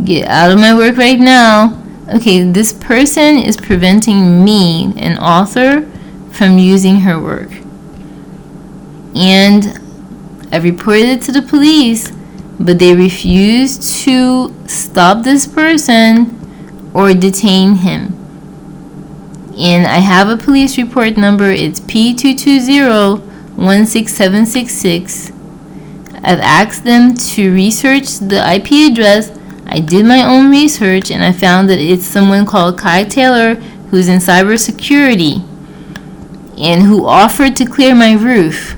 Get out of my work right now. Okay, this person is preventing me, an author, from using her work. And I reported it to the police, but they refused to stop this person or detain him. And I have a police report number. It's P220-16766. I've asked them to research the IP address. I did my own research, and I found that it's someone called Kai Taylor, who's in cybersecurity and who offered to clear my roof.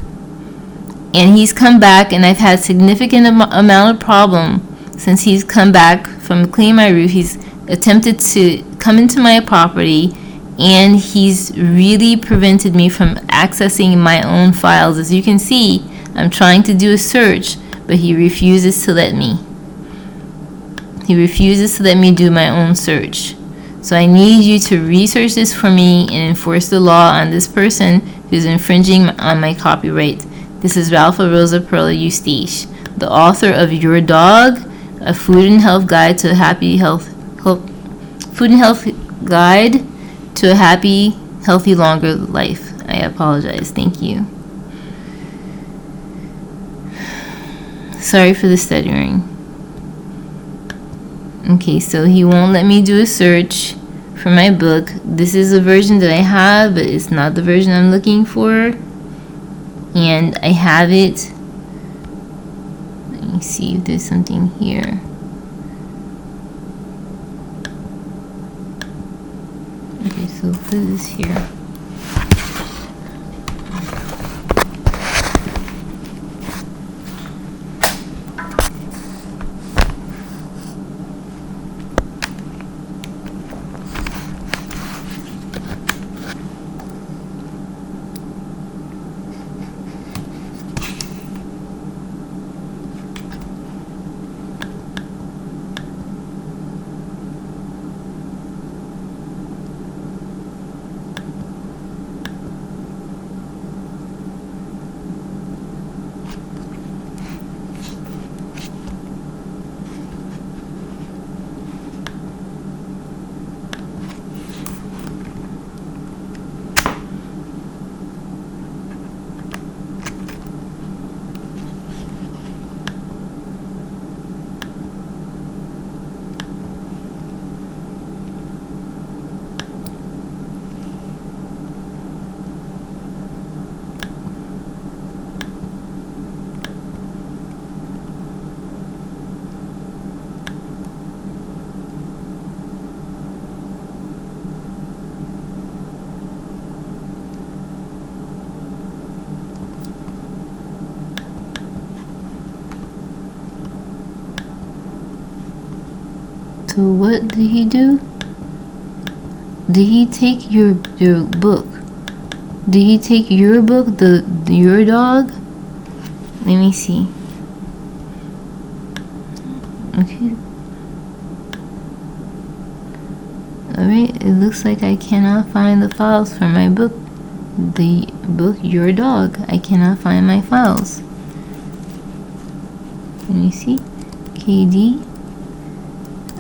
And he's come back, and I've had significant amount of problem since he's come back from cleaning my roof. He's attempted to come into my property, and he's really prevented me from accessing my own files. As you can see, I'm trying to do a search, but he refuses to let me. He refuses to let me do my own search. So I need you to research this for me and enforce the law on this person who's infringing on my copyright. This is Ralpha Rosa Perla Eustace, the author of Your Dog, a food and health guide to a happy healthy, longer life. I apologize. Thank you. Sorry for the stuttering. Okay, so he won't let me do a search for my book. This is a version that I have, but it's not the version I'm looking for. And I have it. Let me see if there's something here. Okay, so put this here. So what did he do? Did he take your book? Did he take your book, Your Dog? Let me see. Okay. Alright, it looks like I cannot find the files for my book. The book, Your Dog. I cannot find my files. Let me see. KD.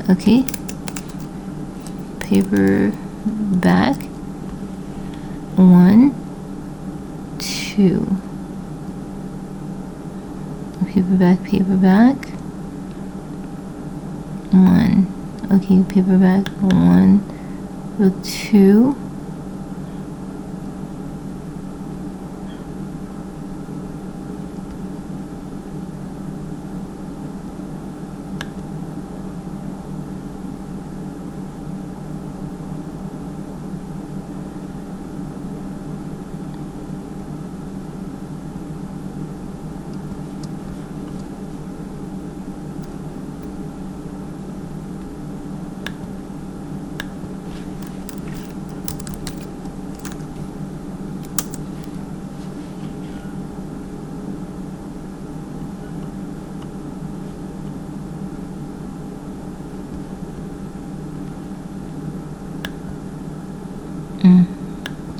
Okay. Paperback 1, 2. Paperback 1. Okay, paperback 1, book 2.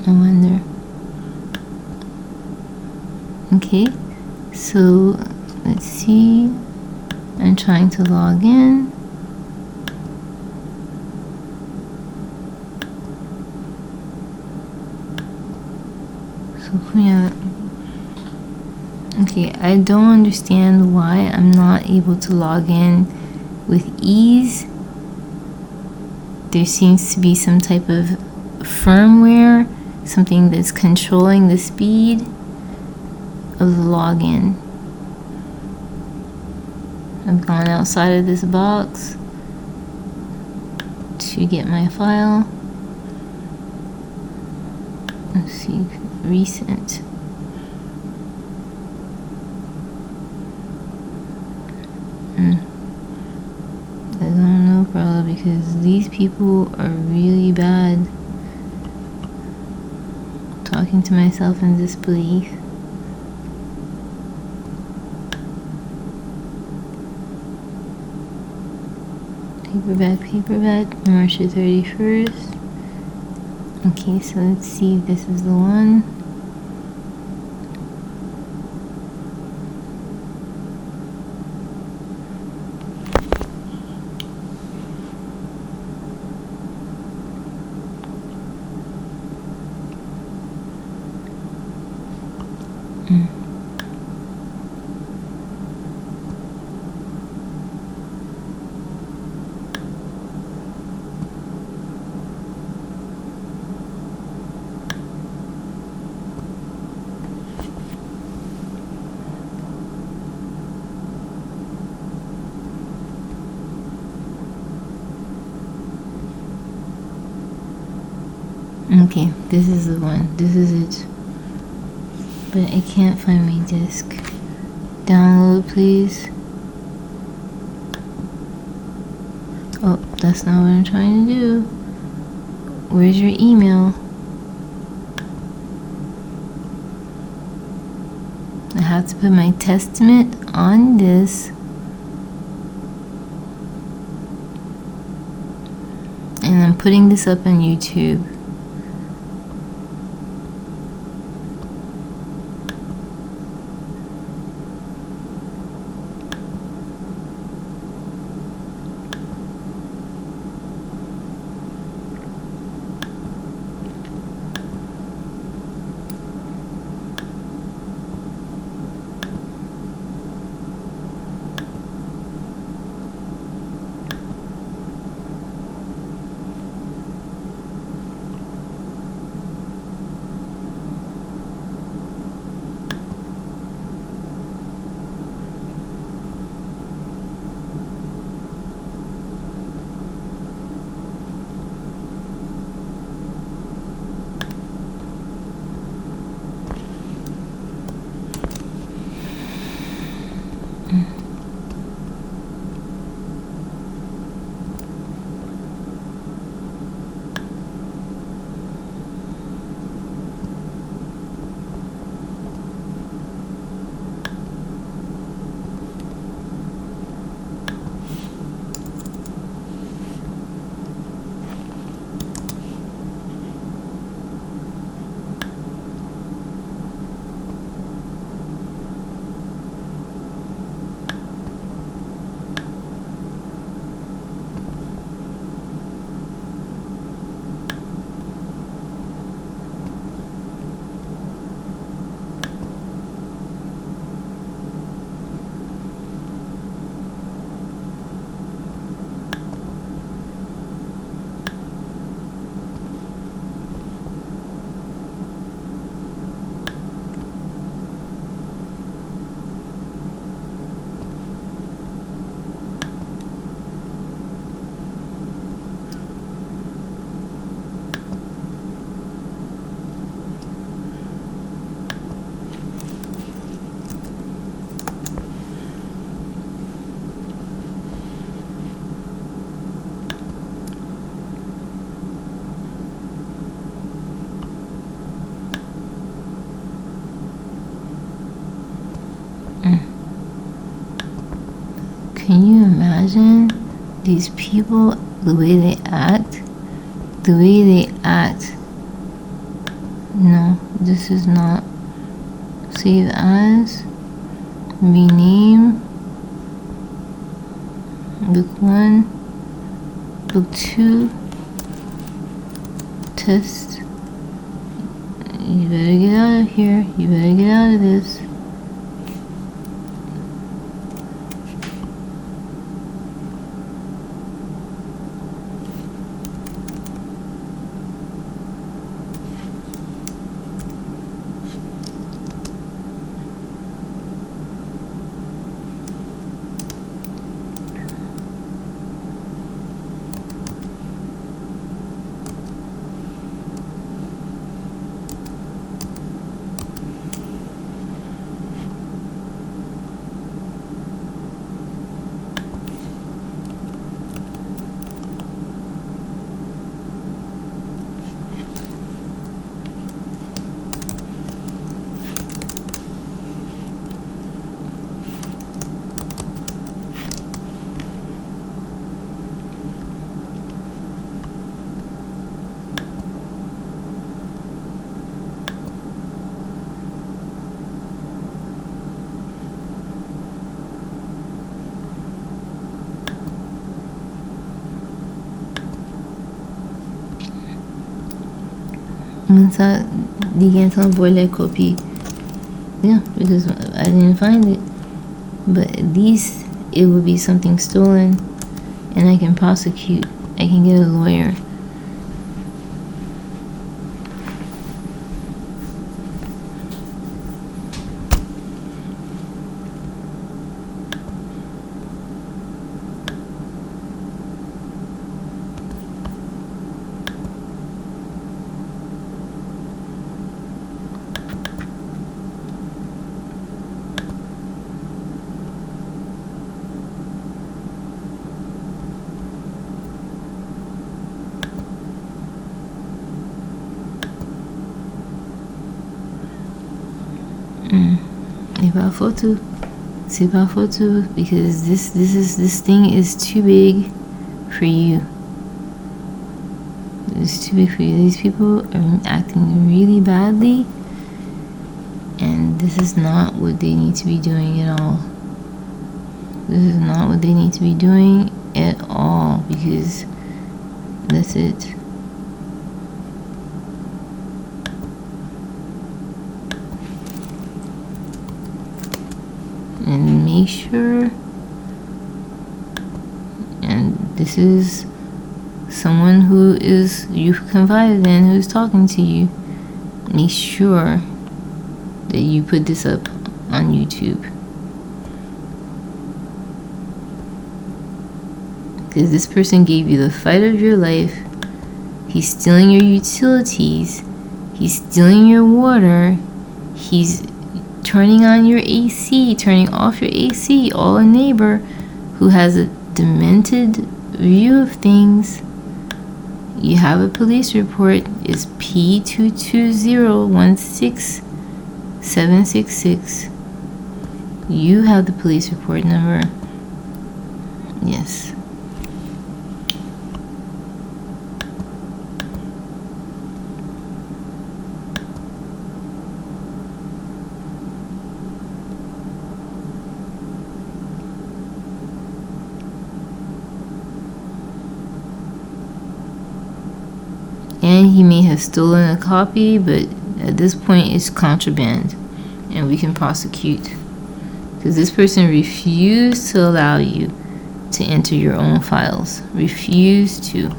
I wonder. Okay, so let's see. I'm trying to log in. So yeah. Okay, I don't understand why I'm not able to log in with ease. There seems to be some type of firmware, something that's controlling the speed of the login. I've gone outside of this box to get my file. Let's see, recent. I don't know, probably because these people are really bad. Talking to myself in disbelief. Paperback, March 31st. Okay, so let's see if this is the one. Okay, this is the one. This is it. But I can't find my disk. Download, please. Oh, that's not what I'm trying to do. Where's your email? I have to put my Testament on this. And I'm putting this up on YouTube. Can you imagine these people, the way they act? The way they act. No, this is not. Save as. Rename. Book 1. Book 2. Test. You better get out of here. You better get out of this. Ça, again, some boy like copy. Yeah, because I didn't find it. But at least it would be something stolen, and I can prosecute. I can get a lawyer. C'est pas photo because this thing is too big for you. It's too big for you. These people are acting really badly, and this is not what they need to be doing at all. This is not what they need to be doing at all, because that's it. And make sure, and this is someone who is you've confided in, who's talking to you. Make sure that you put this up on YouTube, because this person gave you the fight of your life. He's stealing your utilities, he's stealing your water, he's turning on your AC, turning off your AC, all a neighbor who has a demented view of things. You have a police report. It's P22016-766. You have the police report number. Yes. And he may have stolen a copy, but at this point it's contraband, and we can prosecute, because this person refused to allow you to enter your own files. Refused to.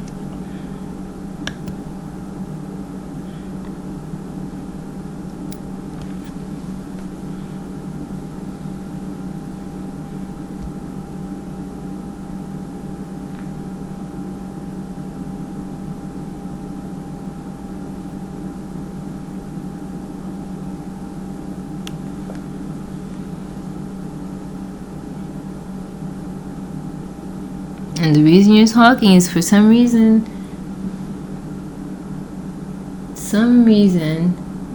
And the reason you're talking is for some reason,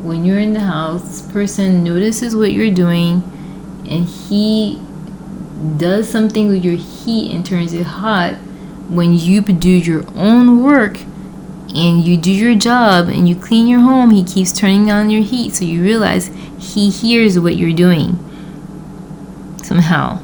when you're in the house, this person notices what you're doing, and he does something with your heat and turns it hot. When you do your own work and you do your job and you clean your home, he keeps turning on your heat, so you realize he hears what you're doing somehow.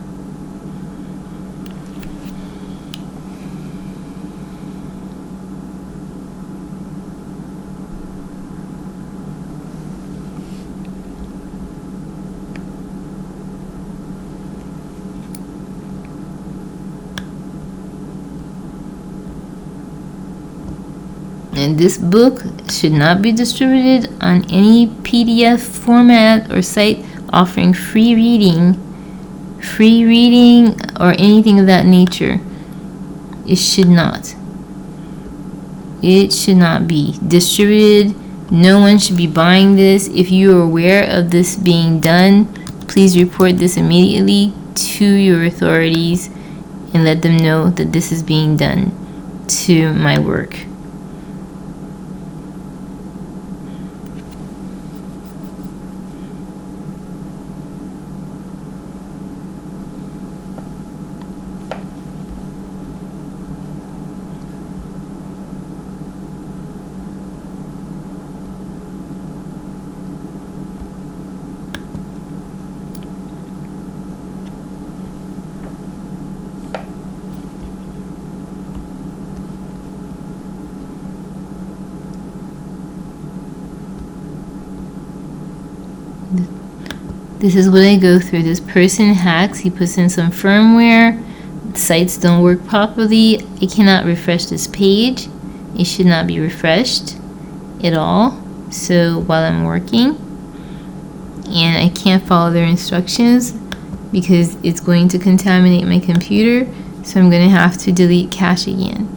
And this book should not be distributed on any PDF format or site offering free reading, or anything of that nature. It should not. It should not be distributed. No one should be buying this. If you are aware of this being done, please report this immediately to your authorities and let them know that this is being done to my work. This is what I go through. This person hacks, he puts in some firmware, sites don't work properly. I cannot refresh this page. It should not be refreshed at all. So while I'm working, and I can't follow their instructions because it's going to contaminate my computer, so I'm going to have to delete cache again.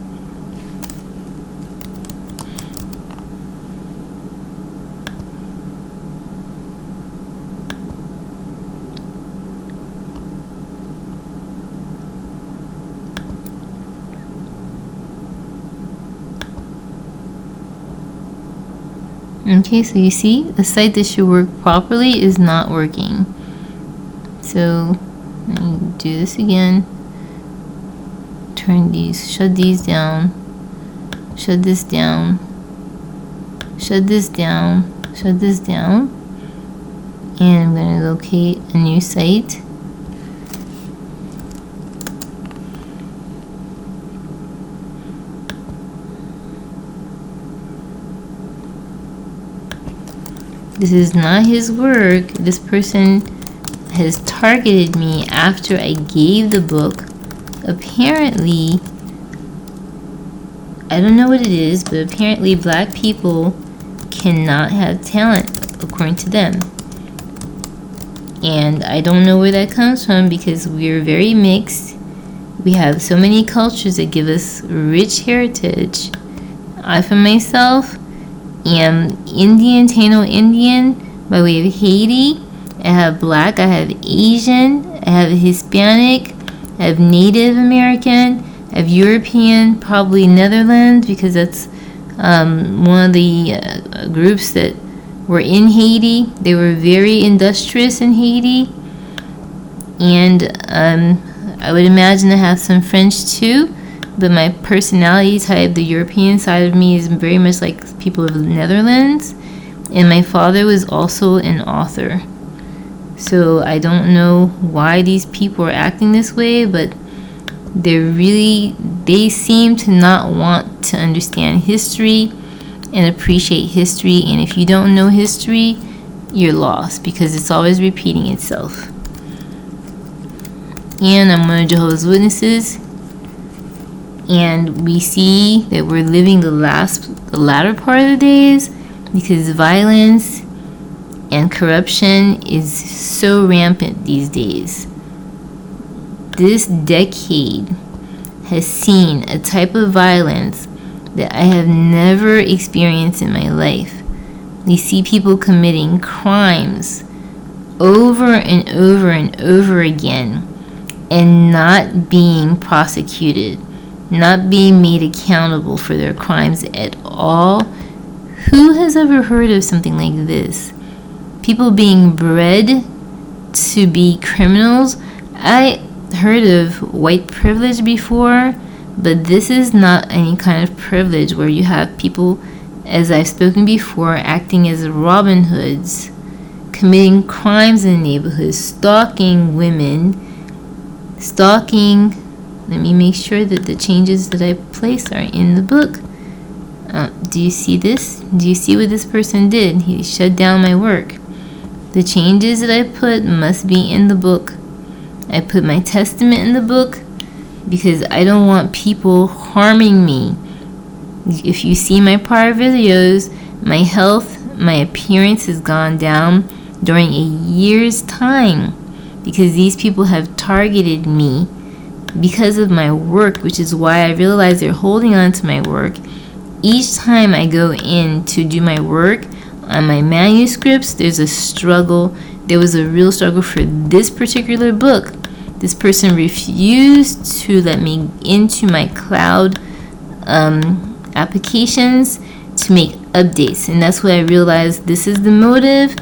Okay, so you see, the site that should work properly is not working. So, let me do this again. Shut these down. Shut this down. Shut this down. Shut this down. And I'm going to locate a new site. This is not his work. This person has targeted me after I gave the book. Apparently, I don't know what it is, but apparently black people cannot have talent, according to them. And I don't know where that comes from because we're very mixed. We have so many cultures that give us rich heritage. I, for myself, am Indian, Taino Indian, by way of Haiti. I have black, I have Asian, I have Hispanic, I have Native American, I have European, probably Netherlands, because that's one of the groups that were in Haiti. They were very industrious in Haiti. And I would imagine I have some French too. But my personality type, the European side of me, is very much like people of the Netherlands. And my father was also an author. So I don't know why these people are acting this way, but they seem to not want to understand history and appreciate history. And if you don't know history, you're lost because it's always repeating itself. And I'm one of Jehovah's Witnesses. And we see that we're living the latter part of the days because violence and corruption is so rampant these days. This decade has seen a type of violence that I have never experienced in my life. We see people committing crimes over and over and over again and not being prosecuted, not being made accountable for their crimes at all. Who has ever heard of something like this? People being bred to be criminals. I heard of white privilege before, but this is not any kind of privilege where you have people, as I've spoken before, acting as Robin Hoods, committing crimes in the neighborhood, stalking women, Let me make sure that the changes that I placed are in the book. Do you see this? Do you see what this person did? He shut down my work. The changes that I put must be in the book. I put my testament in the book because I don't want people harming me If you see my prior videos, my health, my appearance has gone down during a year's time because these people have targeted me because of my work, which is why I realize they're holding on to my work. Each time I go in to do my work on my manuscripts, there's a struggle. There was a real struggle for this particular book. This person refused to let me into my cloud applications to make updates, and that's when I realized this is the motive.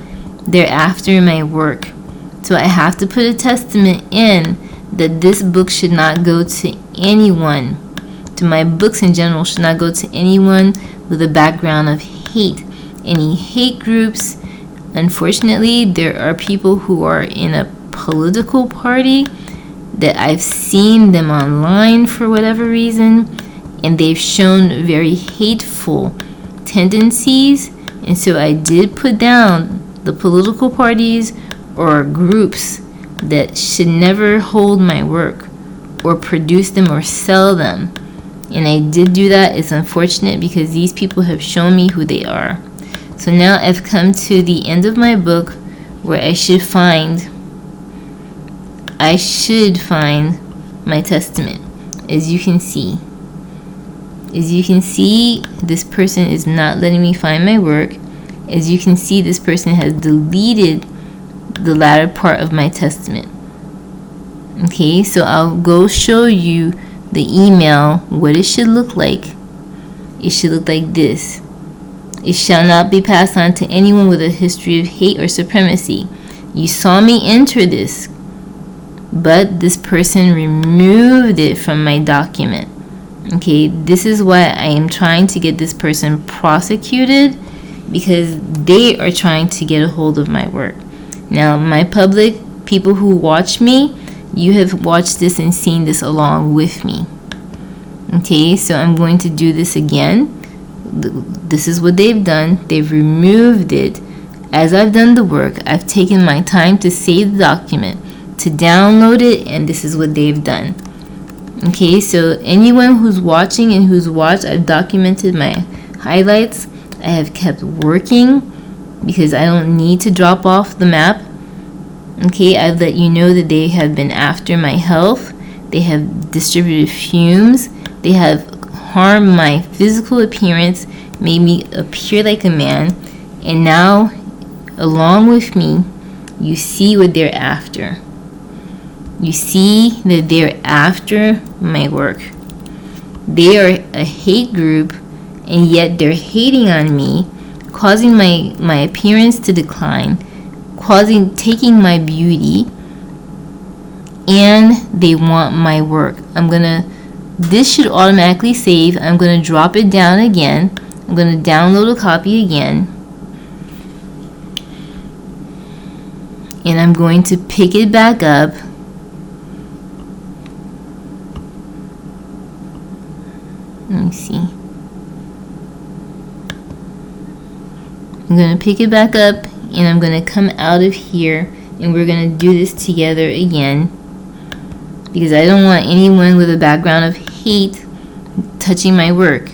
They're after my work. So I have to put a testament in that this book should not go to anyone, to my books in general should not go to anyone with a background of hate, any hate groups. Unfortunately, there are people who are in a political party that I've seen them online for whatever reason, and they've shown very hateful tendencies. And so I did put down the political parties or groups that should never hold my work or produce them or sell them. And I did do that. It's unfortunate because these people have shown me who they are. So now I've come to the end of my book where I should find my testament. As you can see, this person is not letting me find my work. As you can see, this person has deleted the latter part of my testament. Okay, so I'll go show you the email, what it should look like. It should look like this. It shall not be passed on to anyone with a history of hate or supremacy. You saw me enter this, but this person removed it from my document. Okay, this is why I am trying to get this person prosecuted, because they are trying to get a hold of my work. Now, my public, people who watch me, you have watched this and seen this along with me. Okay, so I'm going to do this again. This is what they've done. They've removed it. As I've done the work, I've taken my time to save the document, to download it, and this is what they've done. Okay, so anyone who's watching and who's watched, I've documented my highlights. I have kept working because I don't need to drop off the map. Okay, I've let you know that they have been after my health. They have distributed fumes. They have harmed my physical appearance, made me appear like a man. And now, along with me, you see what they're after. You see that they're after my work. They are a hate group, and yet they're hating on me, causing my appearance to decline, taking my beauty, and they want my work. This should automatically save. I'm gonna drop it down again. I'm gonna download a copy again, and I'm going to pick it back up. Let me see. I'm going to pick it back up, and I'm going to come out of here, and we're going to do this together again, because I don't want anyone with a background of hate touching my work.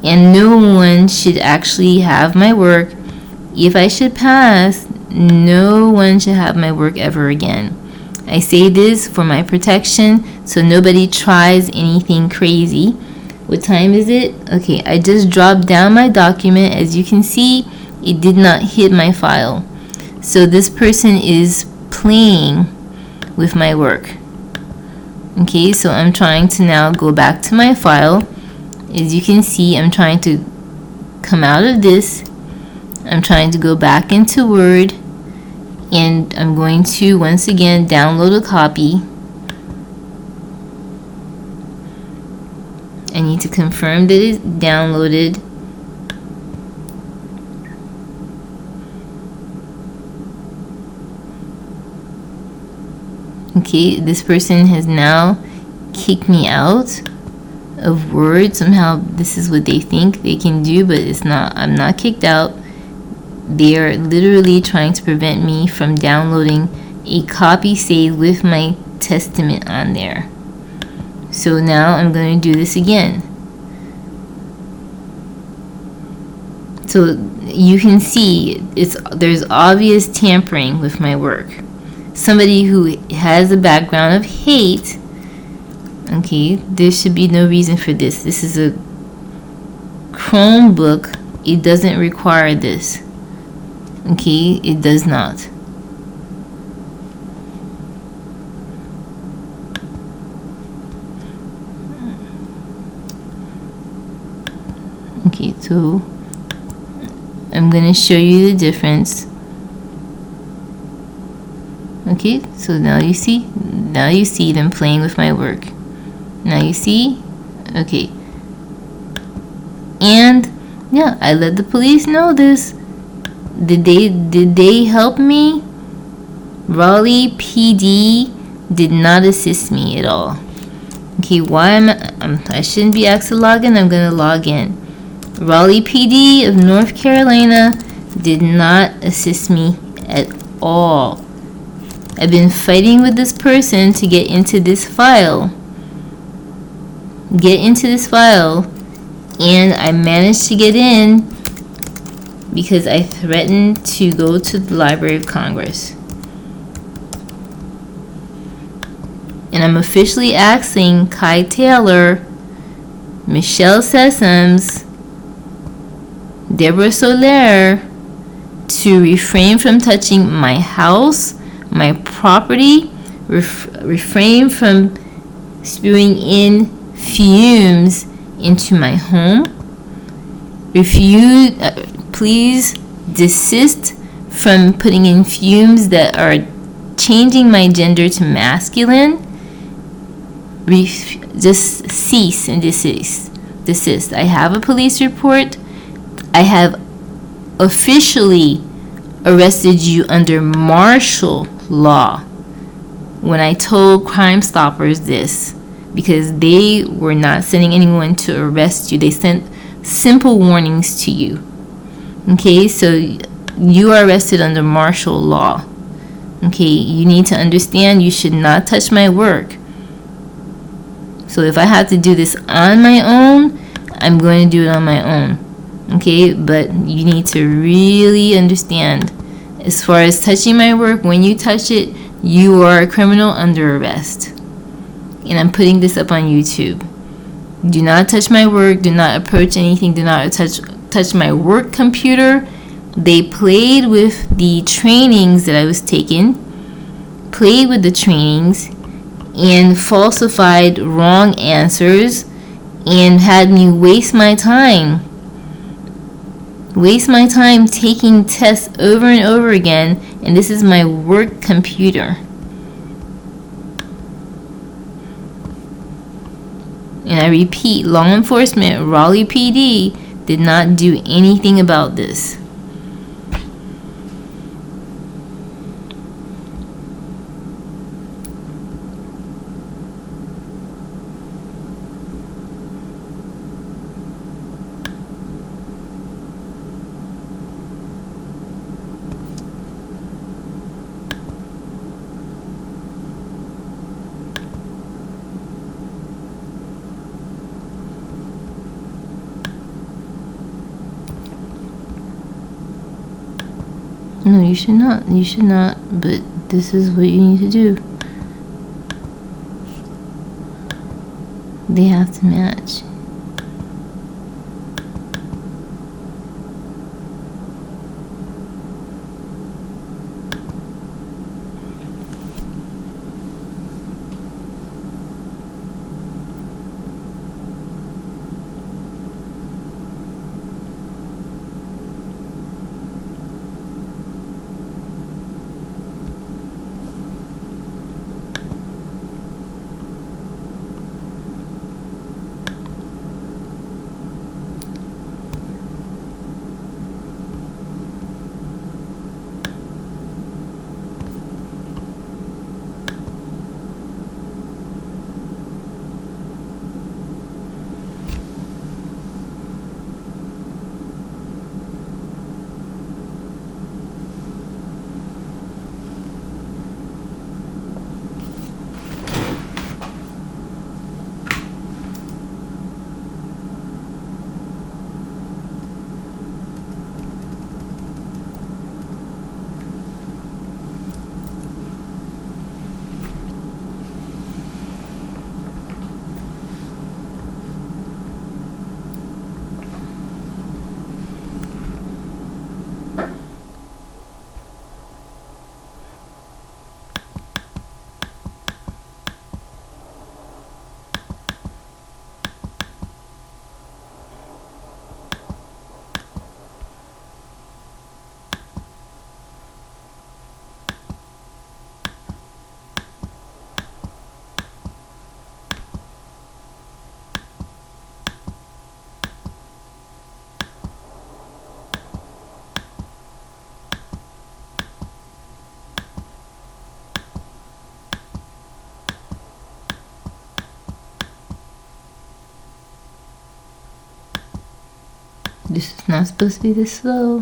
And no one should actually have my work. If I should pass, no one should have my work ever again. I say this for my protection, so nobody tries anything crazy. What time is it? Okay, I just dropped down my document. As you can see, it did not hit my file. So this person is playing with my work. Okay, so I'm trying to now go back to my file. As you can see, I'm trying to come out of this. I'm trying to go back into Word, and I'm going to once again download a copy. I need to confirm that it's downloaded. Okay, this person has now kicked me out of Word. Somehow this is what they think they can do, but it's not. I'm not kicked out. They are literally trying to prevent me from downloading a copy saved with my testament on there. So now I'm going to do this again. So you can see there's obvious tampering with my work. Somebody who has a background of hate, okay, there should be no reason for this. This is a Chromebook. It doesn't require this. Okay, it does not. Okay, so I'm going to show you the difference. Okay, so now you see them playing with my work. Now you see? Okay. And yeah, I let the police know this. Did they help me? Raleigh PD did not assist me at all. Okay, why I shouldn't be asked to log in. I'm going to log in. Raleigh PD of North Carolina did not assist me at all. I've been fighting with this person to get into this file. And I managed to get in because I threatened to go to the Library of Congress. And I'm officially asking Kai Taylor, Michelle Sessoms, Deborah Soler to refrain from touching my house, my property, refrain from spewing in fumes into my home. Please desist from putting in fumes that are changing my gender to masculine. Just cease and desist. I have a police report. I have officially arrested you under martial law when I told Crime Stoppers this, because they were not sending anyone to arrest you. They sent simple warnings to you. Okay, so you are arrested under martial law. Okay, you need to understand you should not touch my work. So if I have to do this on my own, I'm going to do it on my own. Okay, but you need to really understand, as far as touching my work, when you touch it, you are a criminal under arrest. And I'm putting this up on YouTube. Do not touch my work. Do not approach anything. Do not touch my work computer. They played with the trainings that I was taking, played with the trainings, and falsified wrong answers, and had me waste my time taking tests over and over again. And this is my work computer. And I repeat, law enforcement, Raleigh PD, did not do anything about this. No, you should not. You should not. But this is what you need to do. They have to match. This is not supposed to be this slow.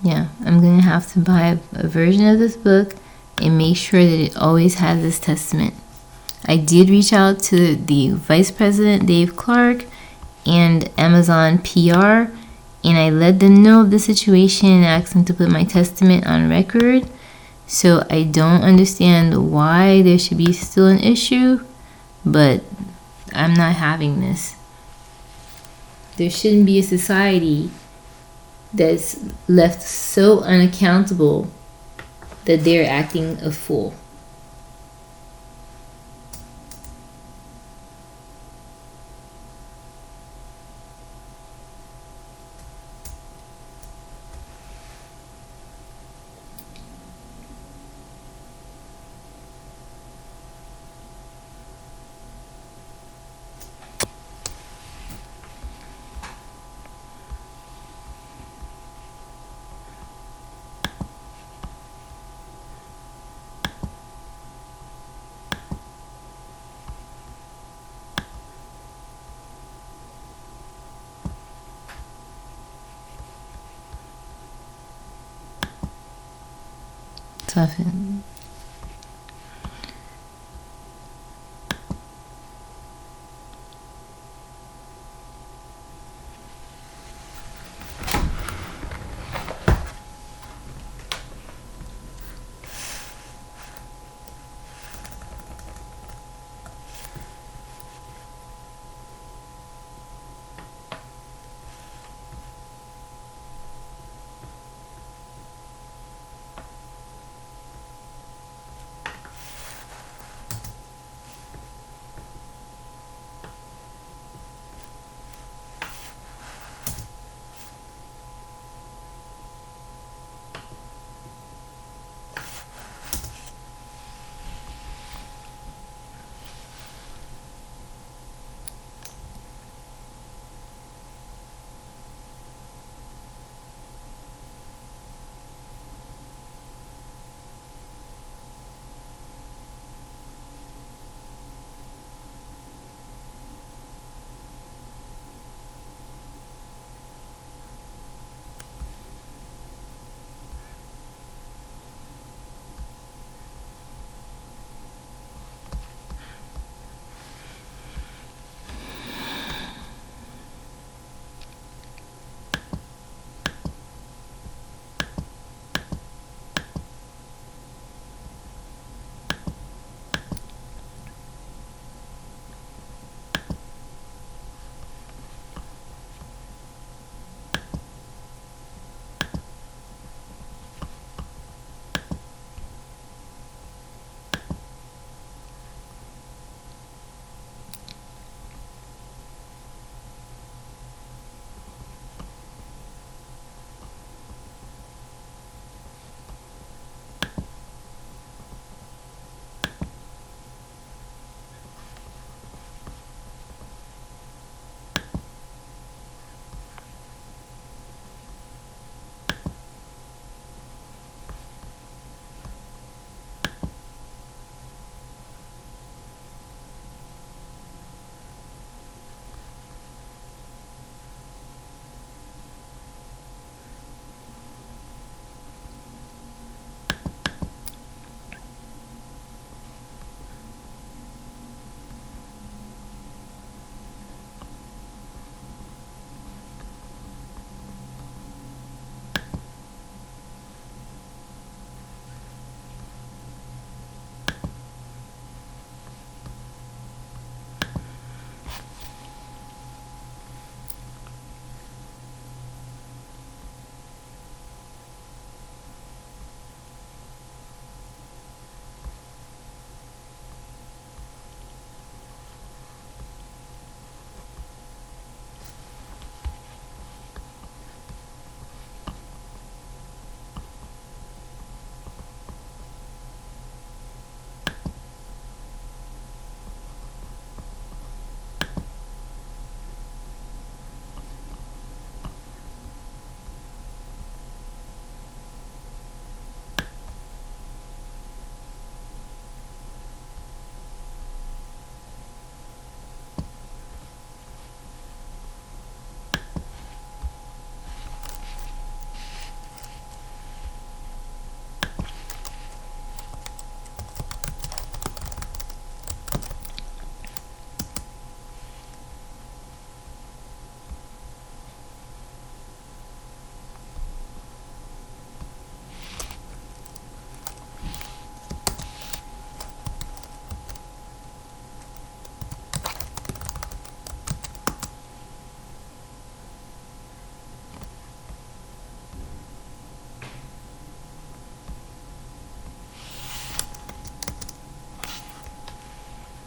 Yeah, I'm gonna have to buy a version of this book and make sure that it always has this testament. I did reach out to the Vice President, Dave Clark, and Amazon PR, and I let them know of the situation and asked them to put my testament on record. So I don't understand why there should be still an issue, but I'm not having this. There shouldn't be a society that's left so unaccountable that they're acting a fool. Toughen.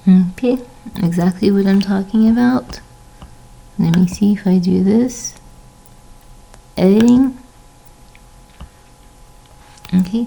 Okay, exactly what I'm talking about. Let me see if I do this. Editing. Okay.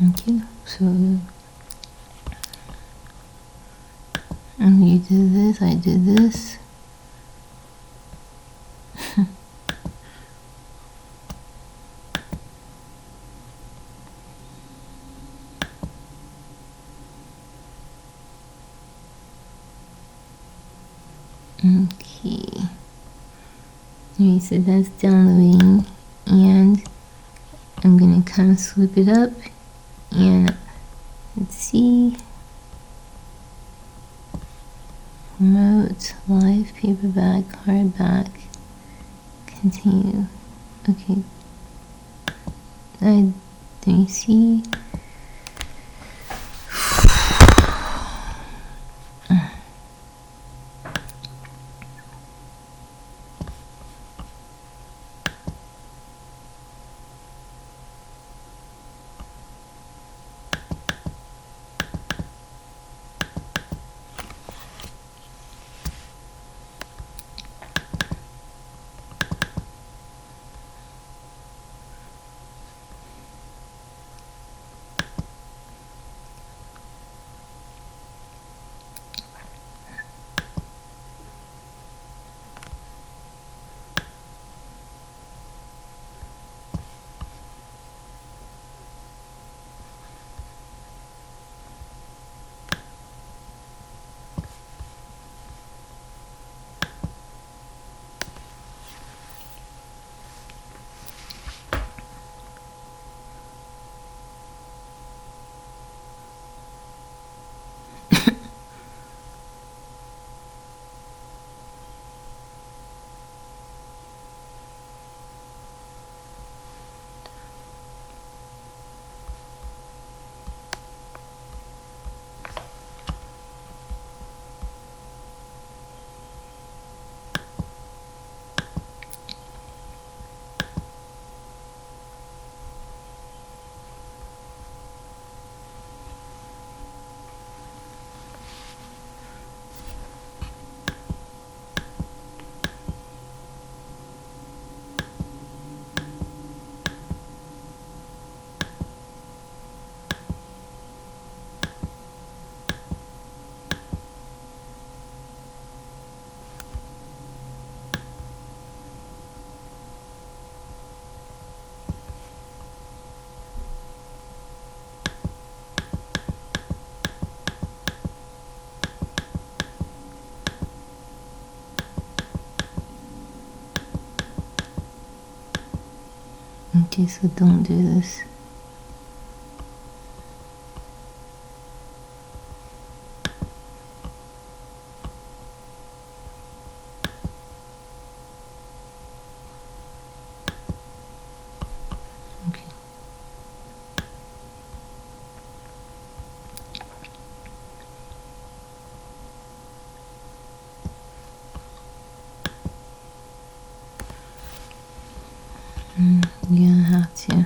Okay, so you did this, I did this. Okay. Okay, so that's downloading, and I'm gonna kind of swoop it up, and let's see. Remote, live, paperback, hardback, continue. Okay. Let me see. Okay, so don't do this. Okay. You're gonna have to.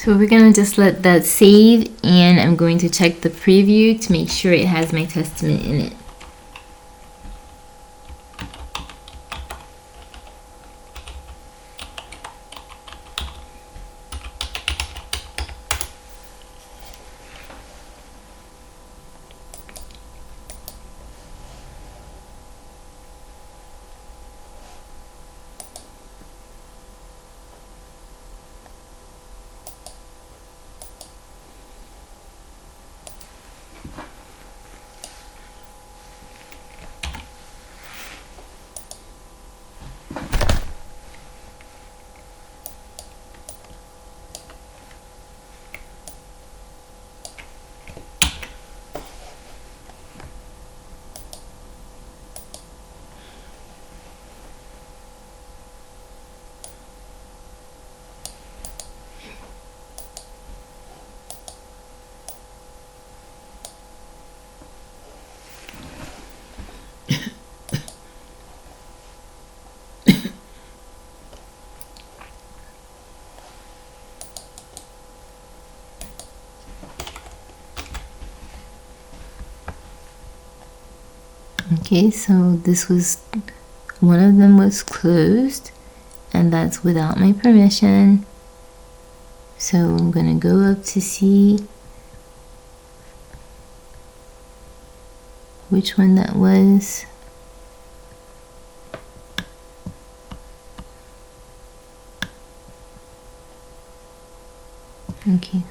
So we're going to just let that save, and I'm going to check the preview to make sure it has my testament in it. Okay, so this was, one of them was closed, and that's without my permission. So I'm gonna go up to see which one that was. Okay.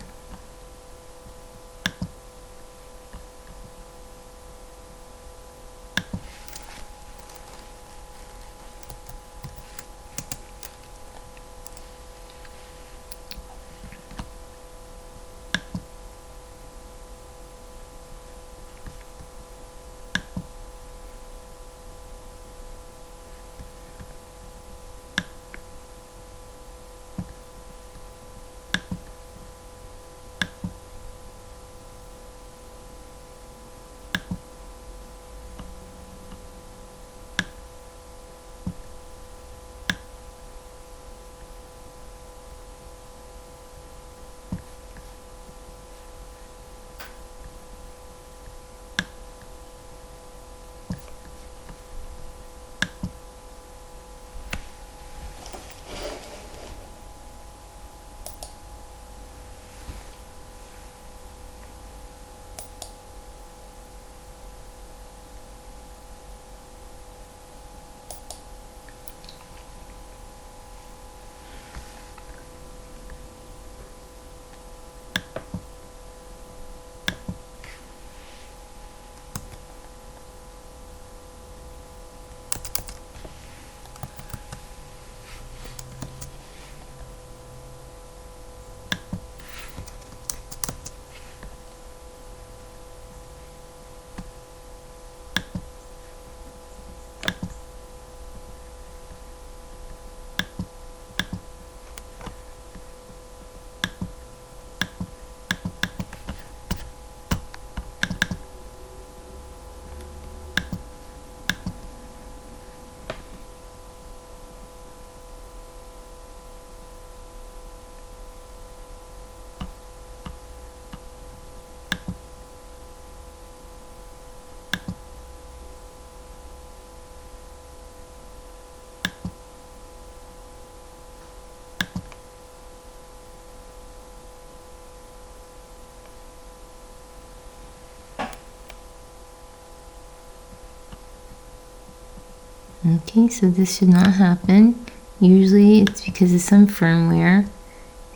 Okay, so this should not happen. Usually it's because of some firmware.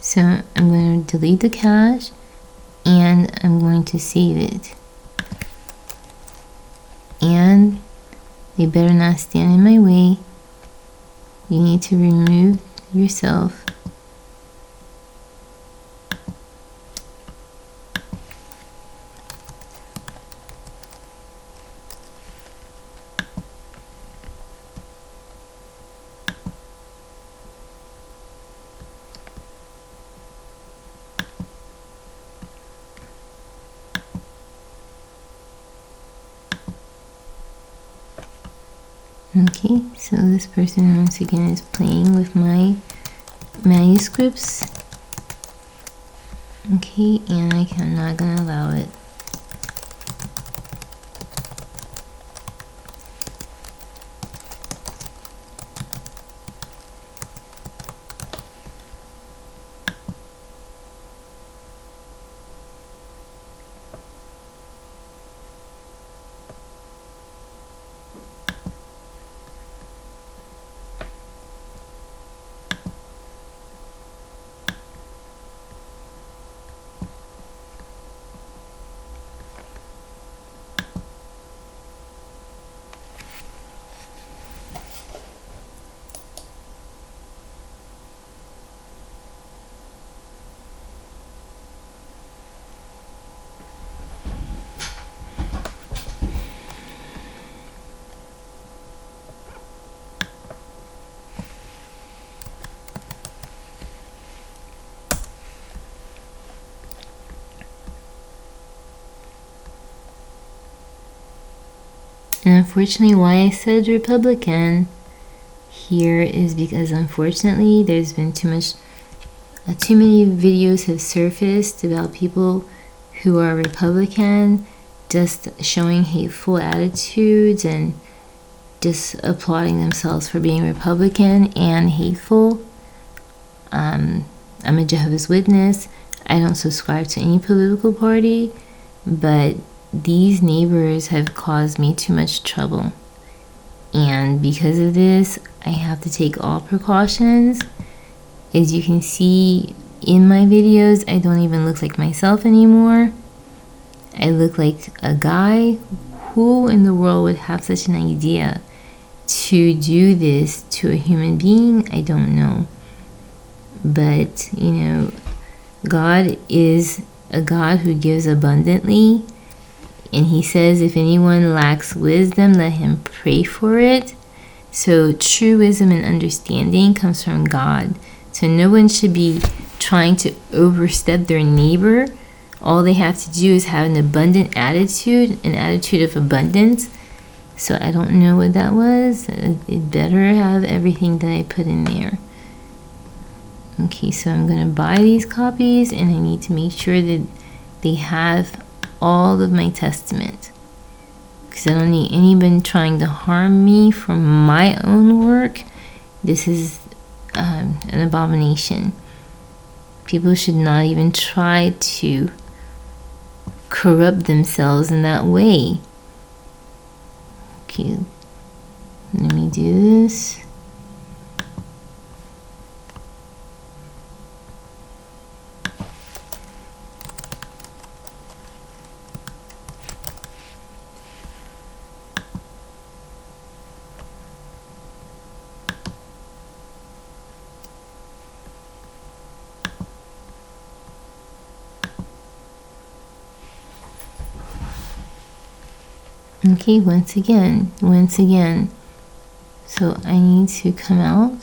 So I'm going to delete the cache, and I'm going to save it. And they better not stand in my way. You need to remove yourself. Okay, so this person once again is playing with my manuscripts. Okay, and I'm not gonna allow it. And unfortunately, why I said Republican here is because unfortunately there's been too many videos have surfaced about people who are Republican just showing hateful attitudes and just applauding themselves for being Republican and hateful. I'm a Jehovah's Witness. I don't subscribe to any political party, but these neighbors have caused me too much trouble. And because of this, I have to take all precautions. As you can see in my videos, I don't even look like myself anymore. I look like a guy. Who in the world would have such an idea to do this to a human being? I don't know. But, God is a God who gives abundantly. And he says, if anyone lacks wisdom, let him pray for it. So true wisdom and understanding comes from God. So no one should be trying to overstep their neighbor. All they have to do is have an abundant attitude, an attitude of abundance. So I don't know what that was. It better have everything that I put in there. Okay, so I'm going to buy these copies, and I need to make sure that they have all of my testament, because I don't need anyone trying to harm me for my own work. This is an abomination. People should not even try to corrupt themselves in that way. Okay, let me do this. Okay, once again. So I need to come out.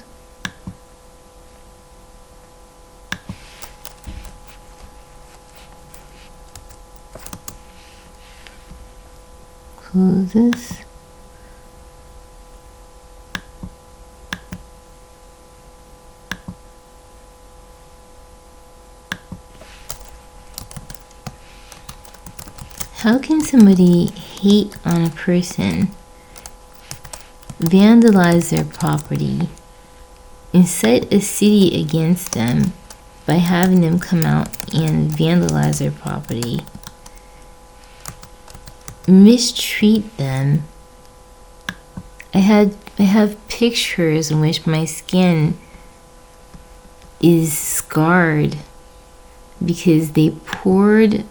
Close this. How can somebody hate on a person, vandalize their property, incite a city against them by having them come out and vandalize their property, mistreat them? I have pictures in which my skin is scarred because they poured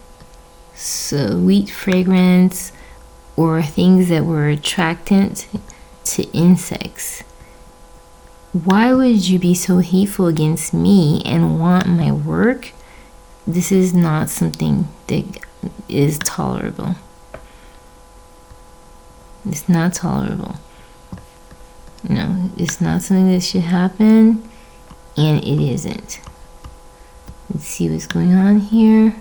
sweet fragrance or things that were attractant to insects. Why would you be so hateful against me and want my work? This is not something that is tolerable. It's not tolerable. No, it's not something that should happen, and it isn't. Let's see what's going on here.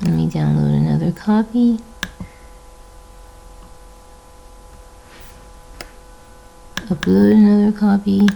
Let me download another copy. Upload another copy.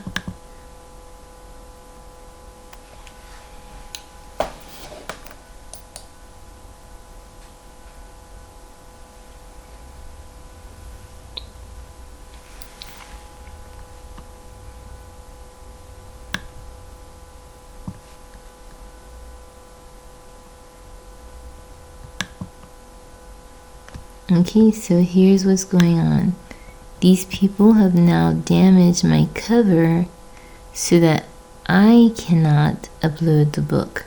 Okay, so here's what's going on. These people have now damaged my cover so that I cannot upload the book.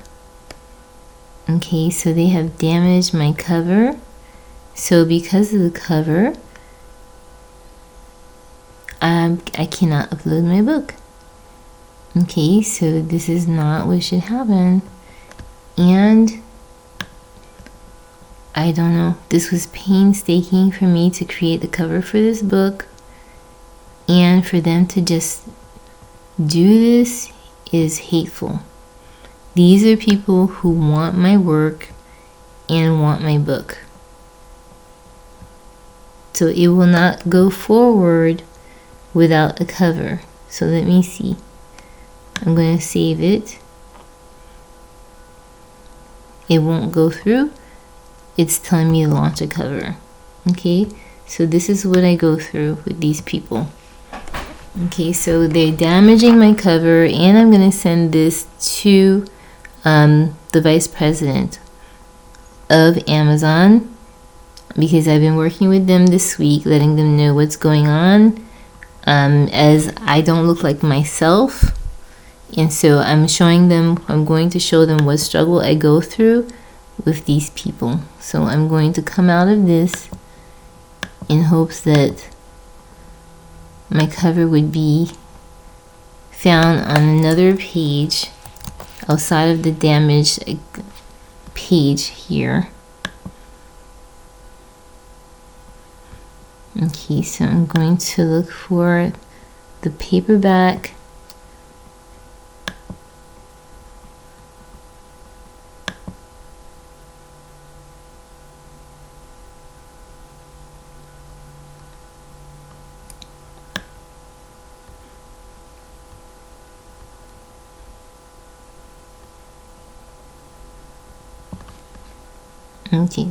Okay, so they have damaged my cover. So because of the cover, I cannot upload my book. Okay, so this is not what should happen. And I don't know, this was painstaking for me to create the cover for this book, and for them to just do this is hateful. These are people who want my work and want my book. So it will not go forward without a cover. So let me see. I'm going to save it. It won't go through. It's telling me to launch a cover. Okay, so this is what I go through with these people. Okay, so they're damaging my cover, and I'm going to send this to the vice president of Amazon, because I've been working with them this week, letting them know what's going on, as I don't look like myself. And so I'm going to show them what struggle I go through with these people. So I'm going to come out of this in hopes that my cover would be found on another page outside of the damaged page here. Okay, so I'm going to look for the paperback. Okay,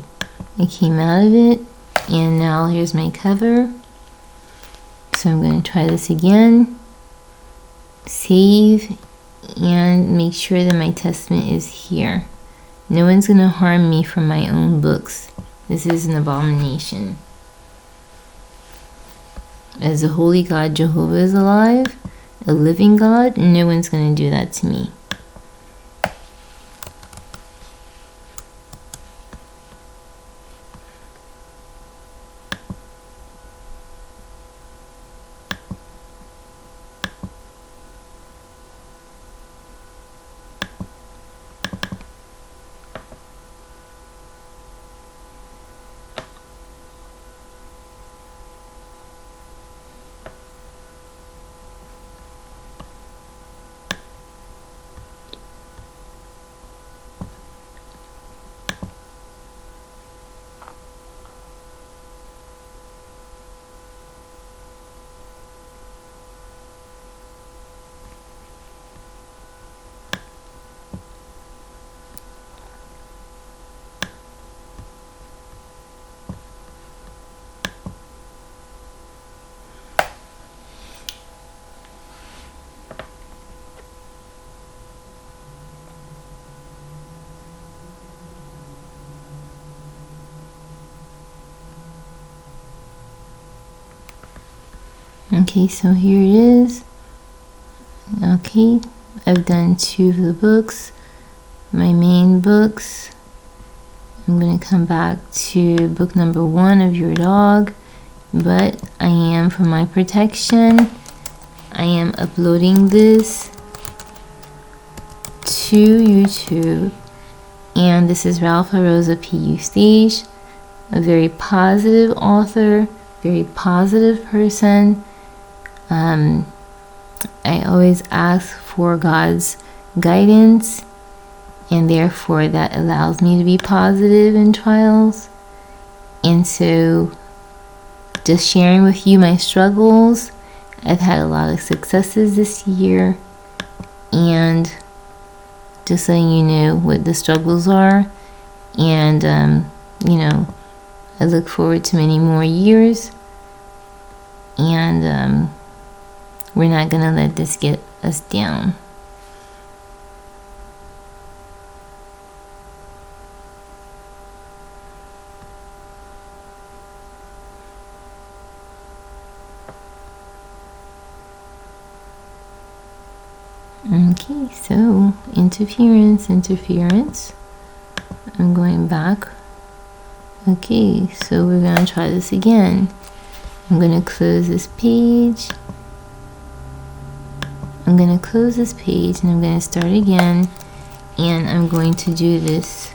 I came out of it, and now here's my cover. So I'm going to try this again, save, and make sure that my testament is here. No one's going to harm me from my own books. This is an abomination. As the holy God Jehovah is alive, a living God, no one's going to do that to me. Okay, so here it is. Okay, I've done 2 of the books, my main books. I'm going to come back to book number 1 of your dog, but I am, for my protection, I am uploading this to YouTube, and this is Ralph Rosa P.U. Stage, a very positive author, very positive person. I always ask for God's guidance, and therefore that allows me to be positive in trials. And so just sharing with you my struggles, I've had a lot of successes this year, and just letting you know what the struggles are. And you know, I look forward to many more years, and we're not gonna let this get us down. Okay, so interference. I'm going back. Okay, so we're going to try this again. I'm going to close this page. I'm going to close this page and I'm going to start again. And I'm going to do this